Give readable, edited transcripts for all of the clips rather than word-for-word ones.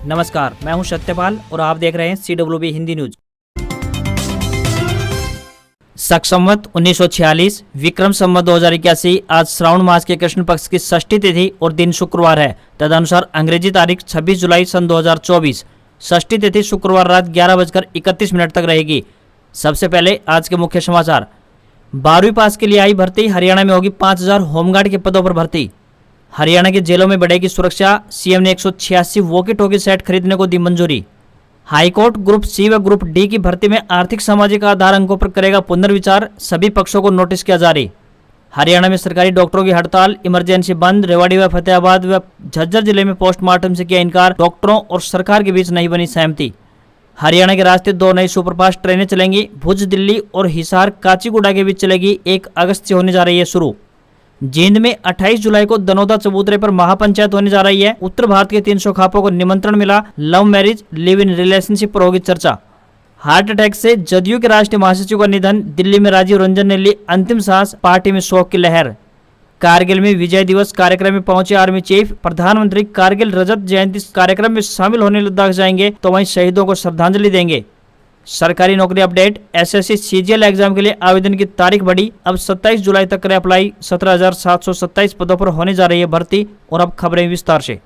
नमस्कार, मैं हूं सत्यपाल और आप देख रहे हैं CWB हिंदी न्यूज। शक संवत 1946 विक्रम संवत 2081 आज श्रावण मास के कृष्ण पक्ष की षष्ठी तिथि और दिन शुक्रवार है। तदनुसार अंग्रेजी तारीख 26 जुलाई सन 2024। षष्ठी तिथि शुक्रवार रात 11:31 तक रहेगी। सबसे पहले आज के मुख्य समाचार। 12वीं पास के लिए आई भर्ती। हरियाणा में होगी 5000 होमगार्ड के पदों पर भर्ती। हरियाणा के जेलों में बढ़ेगी सुरक्षा। सीएम ने 186 वॉकी टॉकी सेट खरीदने को दी मंजूरी। हाईकोर्ट ग्रुप सी व ग्रुप डी की भर्ती में आर्थिक सामाजिक आधार अंकों पर करेगा पुनर्विचार। सभी पक्षों को नोटिस किया जारी। हरियाणा में सरकारी डॉक्टरों की हड़ताल, इमरजेंसी बंद। रेवाड़ी व फतेहाबाद व झज्जर जिले में पोस्टमार्टम से किया इनकार। डॉक्टरों और सरकार के बीच नहीं बनी सहमति। हरियाणा के रास्ते 2 नई सुपरफास्ट ट्रेनें चलेंगी। भुज, दिल्ली और हिसार काचीगुडा के बीच चलेगी। 1 अगस्त से होने जा रही है शुरू। जींद में 28 जुलाई को दनौदा चबूतरे पर महापंचायत होने जा रही है। उत्तर भारत के 300 खापों को निमंत्रण मिला। Love marriage, live in relationship पर होगी चर्चा। हार्ट अटैक से जदयू के राष्ट्रीय महासचिव का निधन। दिल्ली में राजीव रंजन ने ली अंतिम सांस। पार्टी में शोक की लहर। कारगिल में विजय दिवस कार्यक्रम में पहुंचे आर्मी चीफ। प्रधानमंत्री कारगिल रजत जयंती कार्यक्रम में शामिल होने लद्दाख जाएंगे तो वहीं शहीदों को श्रद्धांजलि देंगे। सरकारी नौकरी अपडेट। एसएससी सीजीएल एग्जाम के लिए आवेदन की तारीख बढ़ी। अब 27 जुलाई तक करें अप्लाई। 17,727 पदों पर होने जा रही है भर्ती। और अब खबरें विस्तार से।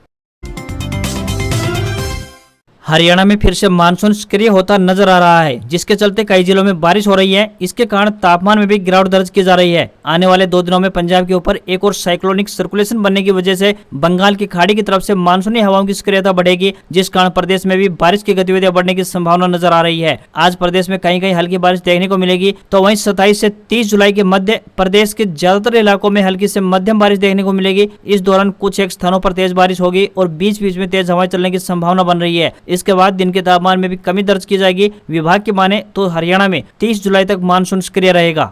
हरियाणा में फिर से मानसून सक्रिय होता नजर आ रहा है, जिसके चलते कई जिलों में बारिश हो रही है। इसके कारण तापमान में भी गिरावट दर्ज की जा रही है। आने वाले 2 दिनों में पंजाब के ऊपर एक और साइक्लोनिक सर्कुलेशन बनने की वजह से बंगाल की खाड़ी की तरफ से मानसूनी हवाओं की सक्रियता बढ़ेगी, जिस कारण प्रदेश में भी बारिश की गतिविधियां बढ़ने की संभावना नजर आ रही है। आज प्रदेश में कहीं कहीं हल्की बारिश देखने को मिलेगी, तो वहीं 27 से 30 जुलाई के मध्य प्रदेश के ज्यादातर इलाकों में हल्की से मध्यम बारिश देखने को मिलेगी। इस दौरान कुछ एक स्थानों पर तेज बारिश होगी और बीच बीच में तेज हवाएं चलने की संभावना बन रही है। इसके बाद दिन के तापमान में भी कमी दर्ज की जाएगी। विभाग की माने तो हरियाणा में 30 जुलाई तक मानसून सक्रिय रहेगा।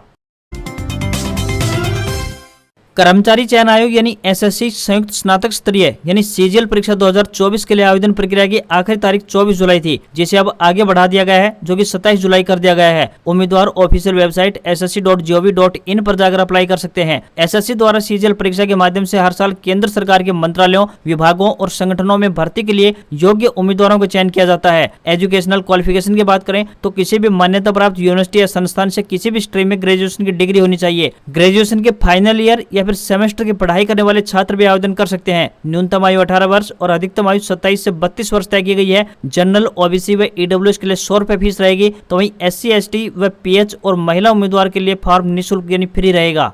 कर्मचारी चयन आयोग यानी एसएससी संयुक्त स्नातक स्तरीय यानी सीजीएल परीक्षा 2024 के लिए आवेदन प्रक्रिया की आखिरी तारीख 24 जुलाई थी, जिसे अब आगे बढ़ा दिया गया है, जो कि 27 जुलाई कर दिया गया है। उम्मीदवार ऑफिशियल वेबसाइट ssc.gov.in पर जाकर अप्लाई कर सकते हैं। एसएससी द्वारा सीजीएल परीक्षा के माध्यम से हर साल केंद्र सरकार के मंत्रालयों, विभागों और संगठनों में भर्ती के लिए योग्य उम्मीदवारों का चयन किया जाता है। एजुकेशनल क्वालिफिकेशन की बात करें तो किसी भी मान्यता प्राप्त यूनिवर्सिटी या संस्थान से किसी भी स्ट्रीम में ग्रेजुएशन की डिग्री होनी चाहिए। ग्रेजुएशन के फाइनल ईयर या फिर सेमेस्टर की पढ़ाई करने वाले छात्र भी आवेदन कर सकते हैं। न्यूनतम आयु 18 वर्ष और अधिकतम आयु 27 से 32 वर्ष तय की गई है। जनरल, ओबीसी व ईडब्ल्यूएस के लिए 100 रुपए फीस रहेगी, तो वहीं SC, ST व PH और महिला उम्मीदवार के लिए फॉर्म निःशुल्क यानी फ्री रहेगा।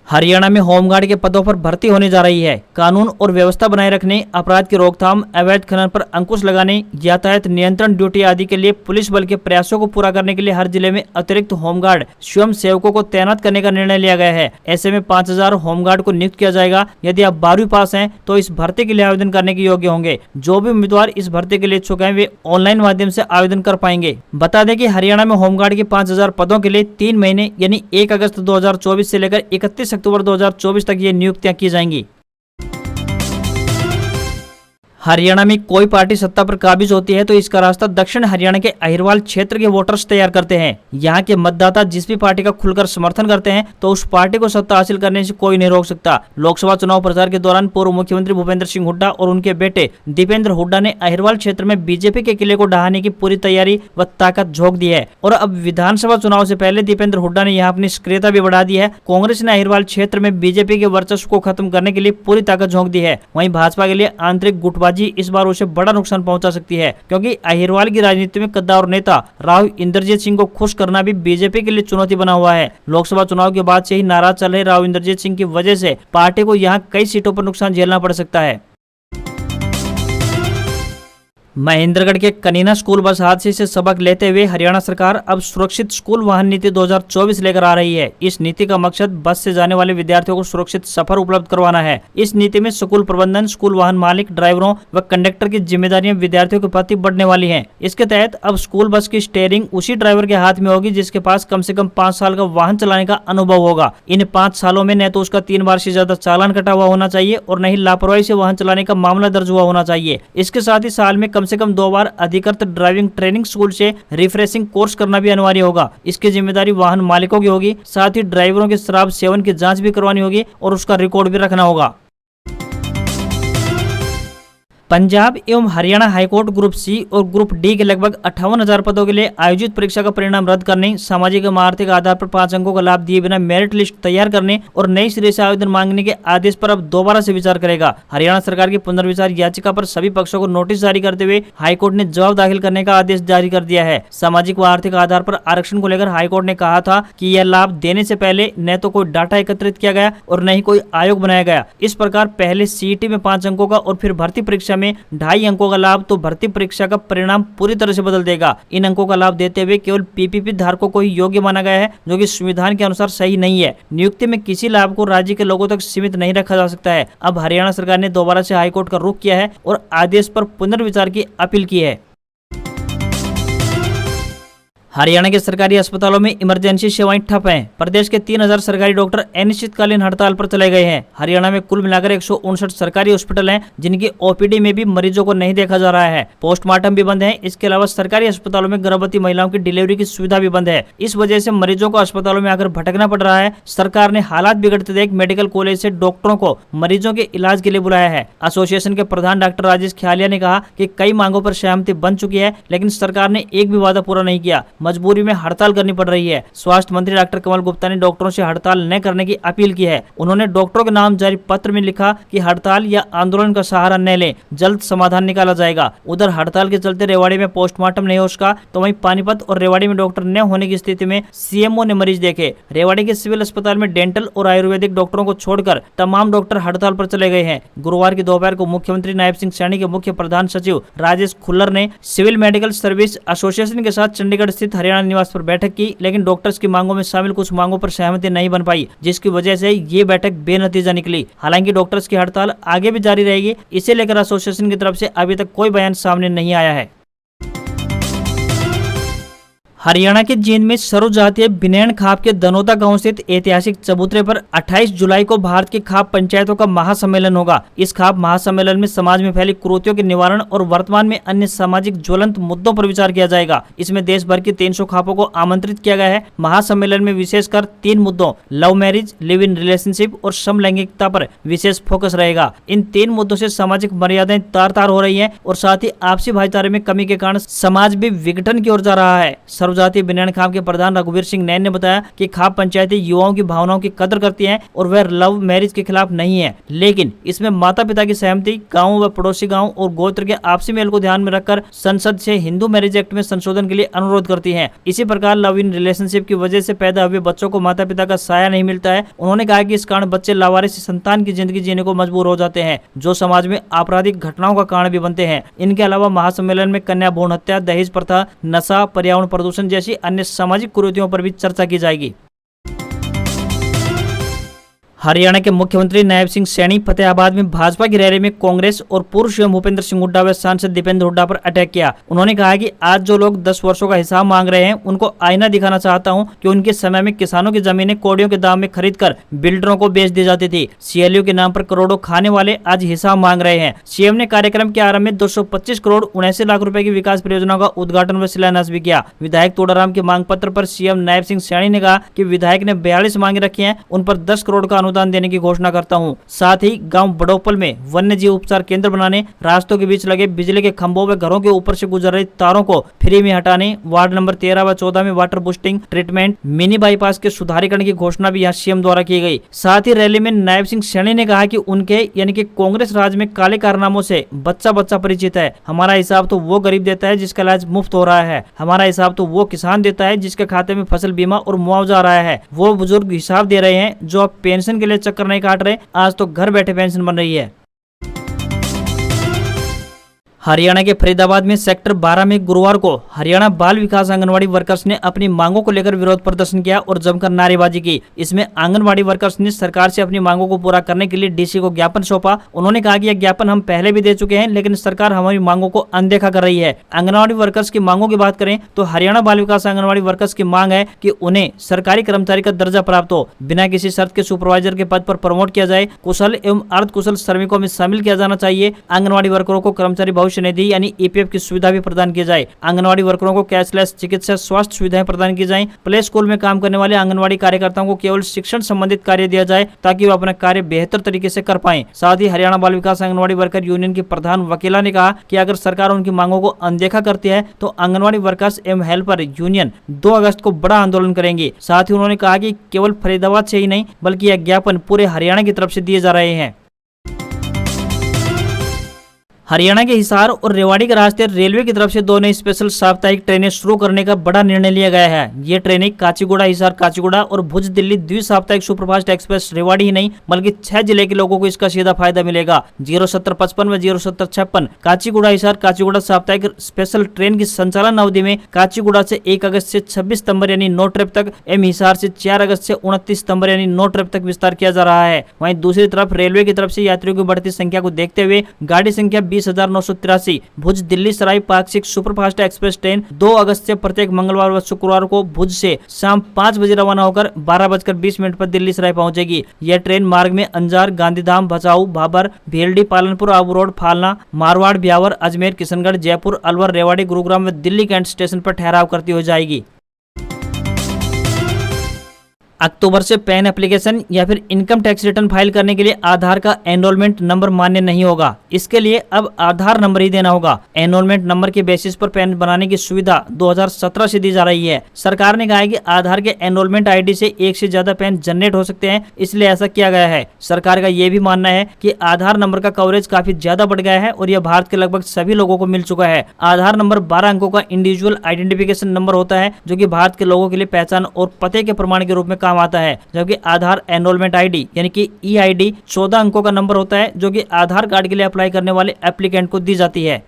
हरियाणा में होमगार्ड के पदों पर भर्ती होने जा रही है। कानून और व्यवस्था बनाए रखने, अपराध की रोकथाम, अवैध खनन पर अंकुश लगाने, यातायात नियंत्रण ड्यूटी आदि के लिए पुलिस बल के प्रयासों को पूरा करने के लिए हर जिले में अतिरिक्त होमगार्ड स्वयं सेवकों को तैनात करने का निर्णय लिया गया है। ऐसे में 5000 होमगार्ड को नियुक्त किया जाएगा। यदि आप 12वीं पास हैं तो इस भर्ती के लिए आवेदन करने के योग्य होंगे। जो भी उम्मीदवार इस भर्ती के लिए इच्छुक हैं वे ऑनलाइन माध्यम से आवेदन कर पाएंगे। बता दें कि हरियाणा में होमगार्ड के 5000 पदों के लिए 3 महीने यानी 1 अगस्त 2024 से लेकर 31 अक्टूबर 2024 तक ये नियुक्तियां की जाएंगी। हरियाणा में कोई पार्टी सत्ता पर काबिज होती है तो इसका रास्ता दक्षिण हरियाणा के अहिरवाल क्षेत्र के वोटर्स तैयार करते हैं। यहाँ के मतदाता जिस भी पार्टी का खुलकर समर्थन करते हैं तो उस पार्टी को सत्ता हासिल करने से कोई नहीं रोक सकता। लोकसभा चुनाव प्रचार के दौरान पूर्व मुख्यमंत्री भूपेंद्र सिंह हुड्डा और उनके बेटे दीपेंद्र हुड्डा ने अहिरवाल क्षेत्र में बीजेपी के किले को ढहाने की पूरी तैयारी व ताकत झोंक दी है। और अब विधानसभा चुनाव से पहले दीपेंद्र हुड्डा ने यहाँ अपनी सक्रियता भी बढ़ा दी है। कांग्रेस ने अहिरवाल क्षेत्र में बीजेपी के वर्चस्व को खत्म करने के लिए पूरी ताकत झोंक दी है। वहीं भाजपा के लिए आंतरिक गुटबाजी इस बार उसे बड़ा नुकसान पहुंचा सकती है, क्योंकि अहिरवाल की राजनीति में कद्दावर नेता राव इंद्रजीत सिंह को खुश करना भी बीजेपी के लिए चुनौती बना हुआ है। लोकसभा चुनाव के बाद से ही नाराज चल रहे राव इंद्रजीत सिंह की वजह से पार्टी को यहां कई सीटों पर नुकसान झेलना पड़ सकता है। महेंद्रगढ़ के कनीना स्कूल बस हादसे से सबक लेते हुए हरियाणा सरकार अब सुरक्षित स्कूल वाहन नीति 2024 लेकर आ रही है। इस नीति का मकसद बस से जाने वाले विद्यार्थियों को सुरक्षित सफर उपलब्ध करवाना है। इस नीति में स्कूल प्रबंधन, स्कूल वाहन मालिक, ड्राइवरों व कंडक्टर की जिम्मेदारियां विद्यार्थियों के प्रति बढ़ने वाली हैं। इसके तहत अब स्कूल बस की स्टीयरिंग उसी ड्राइवर के हाथ में होगी जिसके पास कम से कम 5 साल का वाहन चलाने का अनुभव होगा। इन 5 सालों में न तो उसका 3 बार से ज्यादा चालान कटा हुआ होना चाहिए और न ही लापरवाही से वाहन चलाने का मामला दर्ज हुआ होना चाहिए। इसके साथ ही साल में कम से कम 2 बार अधिकृत ड्राइविंग ट्रेनिंग स्कूल से रिफ्रेशिंग कोर्स करना भी अनिवार्य होगा। इसकी जिम्मेदारी वाहन मालिकों की होगी। साथ ही ड्राइवरों के शराब सेवन की जांच भी करवानी होगी और उसका रिकॉर्ड भी रखना होगा। पंजाब एवं हरियाणा हाईकोर्ट ग्रुप सी और ग्रुप डी के लगभग 58,000 पदों के लिए आयोजित परीक्षा का परिणाम रद्द करने, सामाजिक एवं आर्थिक आधार पर 5 अंकों का लाभ दिए बिना मेरिट लिस्ट तैयार करने और नई सिरे से आवेदन मांगने के आदेश पर अब दोबारा से विचार करेगा। हरियाणा सरकार की पुनर्विचार याचिका पर सभी पक्षों को नोटिस जारी करते हुए हाईकोर्ट ने जवाब दाखिल करने का आदेश जारी कर दिया है। सामाजिक व आर्थिक आधार पर आरक्षण को लेकर हाईकोर्ट ने कहा था कि यह लाभ देने से पहले न तो कोई डाटा एकत्रित किया गया और न ही कोई आयोग बनाया गया। इस प्रकार पहले सीईटी में 5 अंकों का और फिर भर्ती परीक्षा में 2.5 अंकों का लाभ तो भर्ती परीक्षा का परिणाम पूरी तरह से बदल देगा। इन अंकों का लाभ देते हुए केवल पीपीपी धारकों को ही योग्य माना गया है, जो कि संविधान के अनुसार सही नहीं है। नियुक्ति में किसी लाभ को राज्य के लोगों तक सीमित नहीं रखा जा सकता है। अब हरियाणा सरकार ने दोबारा से हाईकोर्ट का रुख किया है और आदेश पर पुनर्विचार की अपील की है। हरियाणा के सरकारी अस्पतालों में इमरजेंसी सेवाएं ठप हैं। प्रदेश के 3,000 सरकारी डॉक्टर अनिश्चितकालीन हड़ताल पर चले गए हैं। हरियाणा में कुल मिलाकर 159 सरकारी हॉस्पिटल हैं, जिनकी ओपीडी में भी मरीजों को नहीं देखा जा रहा है। पोस्टमार्टम भी बंद है। इसके अलावा सरकारी अस्पतालों में गर्भवती महिलाओं की डिलीवरी की सुविधा भी बंद है। इस वजह से मरीजों को अस्पतालों में आकर भटकना पड़ रहा है। सरकार ने हालात बिगड़ते देख मेडिकल कॉलेज से डॉक्टरों को मरीजों के इलाज के लिए बुलाया है। एसोसिएशन के प्रधान डॉक्टर राजेश ख्यालिया ने कहा कि कई मांगों पर सहमति बन चुकी है, लेकिन सरकार ने एक भी वादा पूरा नहीं किया। मजबूरी में हड़ताल करनी पड़ रही है। स्वास्थ्य मंत्री डॉक्टर कमल गुप्ता ने डॉक्टरों से हड़ताल न करने की अपील की है। उन्होंने डॉक्टरों के नाम जारी पत्र में लिखा कि हड़ताल या आंदोलन का सहारा न लें, जल्द समाधान निकाला जाएगा। उधर हड़ताल के चलते रेवाड़ी में पोस्टमार्टम नहीं हो सका, तो वहीं पानीपत और रेवाड़ी में डॉक्टर न होने की स्थिति में सीएमओ ने मरीज देखे। रेवाड़ी के सिविल अस्पताल में डेंटल और आयुर्वेदिक डॉक्टरों को छोड़कर तमाम डॉक्टर हड़ताल पर चले गए हैं। गुरुवार की दोपहर को मुख्यमंत्री नायब सिंह सैनी के मुख्य प्रधान सचिव राजेश खुल्लर ने सिविल मेडिकल सर्विस एसोसिएशन के साथ चंडीगढ़ स्थित हरियाणा निवास पर बैठक की, लेकिन डॉक्टर्स की मांगों में शामिल कुछ मांगों पर सहमति नहीं बन पाई, जिसकी वजह से ये बैठक बेनतीजा निकली। हालांकि डॉक्टर्स की हड़ताल आगे भी जारी रहेगी। इसे लेकर एसोसिएशन की तरफ से अभी तक कोई बयान सामने नहीं आया है। हरियाणा के जींद में सर्वजातीय बिनेन खाप के दनोदा गांव स्थित ऐतिहासिक चबूतरे पर 28 जुलाई को भारत की खाप पंचायतों का महासम्मेलन होगा। इस खाप महासम्मेलन में समाज में फैली कुरीतियों के निवारण और वर्तमान में अन्य सामाजिक ज्वलंत मुद्दों पर विचार किया जाएगा। इसमें देश भर की 300 खापों को आमंत्रित किया गया है। महासम्मेलन में विशेषकर 3 मुद्दों love marriage, live in relationship और समलैंगिकता पर विशेष फोकस रहेगा। इन 3 मुद्दों से सामाजिक मर्यादाएं तार-तार हो रही है और साथ ही आपसी भाईचारे में कमी के कारण समाज भी विघटन की ओर जा रहा है। जातीय बिनेन खाप के प्रधान रघुवीर सिंह नैन ने बताया कि खाप पंचायतें युवाओं की भावनाओं की कदर करती हैं और वह लव मैरिज के खिलाफ नहीं है, लेकिन इसमें माता पिता की सहमति, गांव व पड़ोसी गांव और गोत्र के आपसी मेल को ध्यान में रखकर संसद से हिंदू मैरिज एक्ट में संशोधन के लिए अनुरोध करती है। इसी प्रकार लव इन रिलेशनशिप की वजह से पैदा हुए बच्चों को माता पिता का साया नहीं मिलता है। उन्होंने कहा कि इस कारण बच्चे लावारिस संतान की जिंदगी जीने को मजबूर हो जाते हैं, जो समाज में आपराधिक घटनाओं का कारण भी बनते हैं। इनके अलावा महासम्मेलन में कन्या भ्रूण हत्या, दहेज प्रथा, नशा, पर्यावरण प्रदूषण जैसी अन्य सामाजिक कुरीतियों पर भी चर्चा की जाएगी। हरियाणा के मुख्यमंत्री नायब सिंह सैनी फतेहाबाद में भाजपा की रैली में कांग्रेस और पूर्व सीएम भूपेंद्र सिंह हुड्डा व सांसद दीपेंद्र हुड्डा पर अटैक किया। उन्होंने कहा कि आज जो लोग 10 वर्षों का हिसाब मांग रहे हैं, उनको आईना दिखाना चाहता हूं कि उनके समय में किसानों की जमीनें कौड़ियों के दाम में खरीदकर बिल्डरों को बेच दी जाती थी। सीएलयू के नाम पर करोड़ों खाने वाले आज हिसाब मांग रहे हैं। सीएम ने कार्यक्रम के आरंभ में 225 करोड़ 79 लाख रुपए की विकास परियोजनाओं का उद्घाटन व शिलान्यास भी किया। विधायक तोडाराम के मांग पत्र पर सीएम नायब सिंह सैनी ने कहा कि विधायक ने 42 मांगे रखी हैं, उन पर 10 करोड़ का अनुदान देने की घोषणा करता हूं। साथ ही गांव बड़ोपल में वन्य जीव उपचार केंद्र बनाने, रास्तों के बीच लगे बिजली के खंभों व घरों के ऊपर से गुजर रही तारों को फ्री में हटाने, वार्ड नंबर 13 व 14 में water boosting treatment, mini bypass के सुधारीकरण की घोषणा भी यहां सीएम द्वारा की गई। साथ ही रैली में नायब सिंह सैनी ने कहा कि उनके यानी कि कांग्रेस राज में काले कारनामों से बच्चा बच्चा परिचित है। हमारा हिसाब तो वो गरीब देता है जिसका इलाज मुफ्त हो रहा है। हमारा हिसाब तो वो किसान देता है जिसके खाते में फसल बीमा और मुआवजा आ रहा है। वो बुजुर्ग हिसाब दे रहे हैं जो अब पेंशन के लिए चक्कर नहीं काट रहे, आज तो घर बैठे पेंशन बन रही है। हरियाणा के फरीदाबाद में सेक्टर 12 में गुरुवार को हरियाणा बाल विकास आंगनवाड़ी वर्कर्स ने अपनी मांगों को लेकर विरोध प्रदर्शन किया और जमकर नारेबाजी की। इसमें आंगनवाड़ी वर्कर्स ने सरकार से अपनी मांगों को पूरा करने के लिए डीसी को ज्ञापन सौंपा। उन्होंने कहा कि यह ज्ञापन हम पहले भी दे चुके हैं, लेकिन सरकार हमारी मांगों को अनदेखा कर रही है। आंगनवाड़ी वर्कर्स की मांगों की बात करें तो हरियाणा बाल विकास आंगनवाड़ी वर्कर्स की मांग है कि उन्हें सरकारी कर्मचारी का दर्जा प्राप्त हो, बिना किसी शर्त के सुपरवाइजर के पद पर प्रमोट किया जाए, कुशल एवं अर्ध कुशल श्रमिकों में शामिल किया जाना चाहिए। आंगनवाड़ी वर्करों को कर्मचारी भविष्य भविष्य निधि यानी ईपीएफ की सुविधा भी प्रदान की जाए। आंगनवाड़ी वर्करों को कैशलेस चिकित्सा स्वास्थ्य सुविधाएं प्रदान की जाएं। प्ले स्कूल में काम करने वाले आंगनवाड़ी कार्यकर्ताओं को केवल शिक्षण संबंधित कार्य दिया जाए ताकि वो अपना कार्य बेहतर तरीके से कर पाएं। साथ ही हरियाणा बाल विकास आंगनवाड़ी वर्कर यूनियन की प्रधान वकीला ने कहा कि अगर सरकार उनकी मांगों को अनदेखा करती है तो आंगनवाड़ी वर्कर्स एवं हेल्पर यूनियन 2 अगस्त को बड़ा आंदोलन करेंगे। साथ ही उन्होंने कहा कि केवल फरीदाबाद से ही नहीं बल्कि यह ज्ञापन पूरे हरियाणा की तरफ से दिए जा रहे हैं। हरियाणा के हिसार और रेवाड़ी के रास्ते रेलवे की तरफ से 2 नई स्पेशल साप्ताहिक ट्रेनें शुरू करने का बड़ा निर्णय लिया गया है। ये ट्रेनें काचीगुड़ा हिसार काचीगुड़ा और भुज दिल्ली द्वि-साप्ताहिक सुपरफास्ट एक्सप्रेस रेवाड़ी ही नहीं बल्कि 6 जिले के लोगों को इसका सीधा फायदा मिलेगा। 0755 व 0756 काचीगुड़ा हिसार काचीगुड़ा साप्ताहिक स्पेशल ट्रेन की संचालन अवधि में काचीगुड़ा से 1 अगस्त से 26 सितंबर यानी नो ट्रिप तक एवं हिसार से 4 अगस्त से 29 सितंबर यानी नो ट्रिप तक विस्तार किया जा रहा है। वहीं दूसरी तरफ रेलवे की तरफ से यात्रियों की बढ़ती संख्या को देखते हुए गाड़ी संख्या 20,983 भुज दिल्ली सराय पाक्षिक सुपरफास्ट एक्सप्रेस ट्रेन 2 अगस्त से प्रत्येक मंगलवार व शुक्रवार को भुज से शाम 5 बजे रवाना होकर 12:20 पर दिल्ली सराय पहुंचेगी। यह ट्रेन मार्ग में अंजार, गांधीधाम, भचाऊ, भाबर, भेल्डी, पालनपुर, आबू रोड, फालना, मारवाड़, ब्यावर, अजमेर, किशनगढ़, जयपुर, अलवर, रेवाड़ी, गुरुग्राम व दिल्ली कैंट स्टेशन पर ठहराव करती हो जाएगी। अक्टूबर से पैन एप्लीकेशन या फिर इनकम टैक्स रिटर्न फाइल करने के लिए आधार का एनरोलमेंट नंबर मान्य नहीं होगा। इसके लिए अब आधार नंबर ही देना होगा। एनरोलमेंट नंबर के बेसिस पर पैन बनाने की सुविधा 2017 से दी जा रही है। सरकार ने कहा है कि आधार के एनरोलमेंट आईडी से एक से ज्यादा पैन जनरेट हो सकते हैं, इसलिए ऐसा किया गया है। सरकार का यह भी मानना है कि आधार नंबर का कवरेज काफी ज्यादा बढ़ गया है और यह भारत के लगभग सभी लोगों को मिल चुका है। आधार नंबर 12 अंकों का इंडिविजुअल आइडेंटिफिकेशन नंबर होता है जो कि भारत के लोगों के लिए पहचान और पते के प्रमाण के रूप में काम आता है, जबकि आधार एनरोलमेंट आईडी यानी कि ईआईडी 14 अंकों का नंबर होता है जो कि आधार कार्ड के लिए अप्लाई करने वाले एप्लीकेंट को दी जाती है।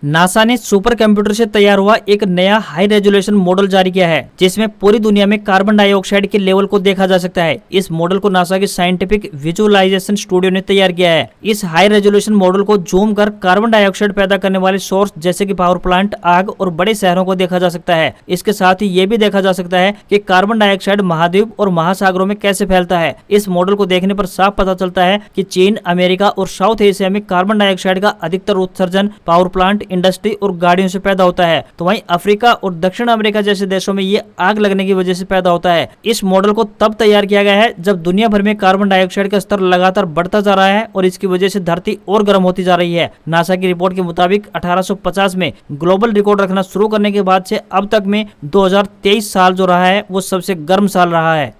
नासा ने सुपर कंप्यूटर से तैयार हुआ एक नया हाई रेजोल्यूशन मॉडल जारी किया है जिसमें पूरी दुनिया में कार्बन डाइऑक्साइड के लेवल को देखा जा सकता है। इस मॉडल को नासा के साइंटिफिक विजुअलाइजेशन स्टूडियो ने तैयार किया है। इस हाई रेजोल्यूशन मॉडल को जूम कर कार्बन डाइऑक्साइड पैदा करने वाले सोर्स जैसे कि पावर प्लांट, आग और बड़े शहरों को देखा जा सकता है। इसके साथ ही ये भी देखा जा सकता है कि कार्बन डाइऑक्साइड महाद्वीप और महासागरों में कैसे फैलता है। इस मॉडल को देखने पर साफ पता चलता है कि चीन, अमेरिका और साउथ एशिया में कार्बन डाइऑक्साइड का अधिकतर उत्सर्जन पावर प्लांट, इंडस्ट्री और गाड़ियों से पैदा होता है, तो वहीं अफ्रीका और दक्षिण अमेरिका जैसे देशों में ये आग लगने की वजह से पैदा होता है। इस मॉडल को तब तैयार किया गया है जब दुनिया भर में कार्बन डाइऑक्साइड का स्तर लगातार बढ़ता जा रहा है और इसकी वजह से धरती और गर्म होती जा रही है। नासा की रिपोर्ट के मुताबिक 1850 में ग्लोबल रिकॉर्ड रखना शुरू करने के बाद से अब तक में 2023 साल जो रहा है वो सबसे गर्म साल रहा है।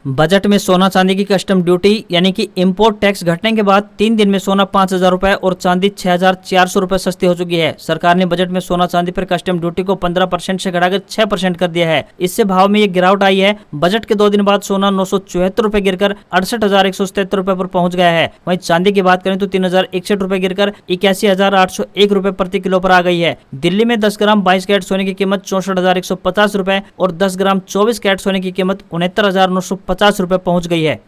बजट में सोना चांदी की कस्टम ड्यूटी यानी कि इंपोर्ट टैक्स घटने के बाद 3 दिन में सोना 5,000 रुपए और चांदी 6,400 रुपए सस्ती हो चुकी है। सरकार ने बजट में सोना चांदी पर कस्टम ड्यूटी को 15% से घटाकर 6% कर दिया है। इससे भाव में ये गिरावट आई है। बजट के 2 दिन बाद सोना 974 रुपए गिरकर 68,177 रुपए पर पहुंच गया है। वहीं चांदी की बात करें तो 3,061 रुपए गिरकर 81,801 रुपए प्रति किलो पर आ गई है। दिल्ली में 10 ग्राम 22 कैरेट सोने की कीमत 64,150 रुपए और 10 ग्राम 24 कैरेट सोने की कीमत 69,950 रुपए पहुंच गई है।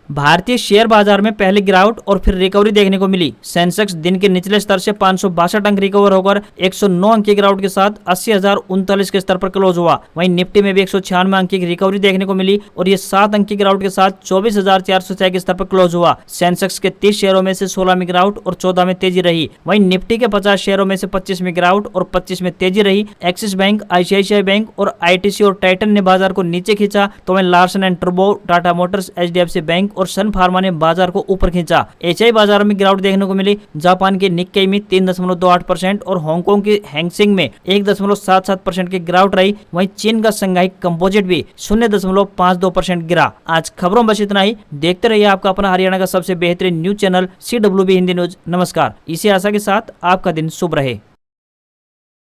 भारतीय शेयर बाजार में पहले गिरावट और फिर रिकवरी देखने को मिली। सेंसेक्स दिन के निचले स्तर से 562 अंक रिकवर होकर 109 अंक की गिरावट के साथ 80,039 के स्तर पर क्लोज हुआ। वहीं निफ्टी में भी 196 अंक की रिकवरी देखने को मिली और ये 7 अंक की गिरावट के साथ 24,406 के स्तर पर क्लोज हुआ। सेंसेक्स के 30 शेयरों में से 16 में गिरावट और 14 में तेजी रही। वहीं निफ्टी के 50 शेयरों में से 25 में गिरावट और 25 में तेजी रही। एक्सिस बैंक, आईसीआईसीआई बैंक और आईटीसी और टाइटन ने बाजार को नीचे खींचा, तो वहीं Larsen and turbo, Tata Motors, HDFC bank और सन फार्मा ने बाजार को ऊपर खींचा। एशियाई बाजारों में गिरावट देखने को मिली। जापान के निक्केई में 3.28% और हांगकांग के हैंगसेंग में 1.77% की गिरावट रही। वहीं चीन का संघाई कंपोजिट भी 0.52% गिरा। आज खबरों में बस इतना ही। देखते रहिए आपका अपना हरियाणा का सबसे बेहतरीन news channel CWB Hindi news. नमस्कार। इसी आशा के साथ आपका दिन शुभ रहे।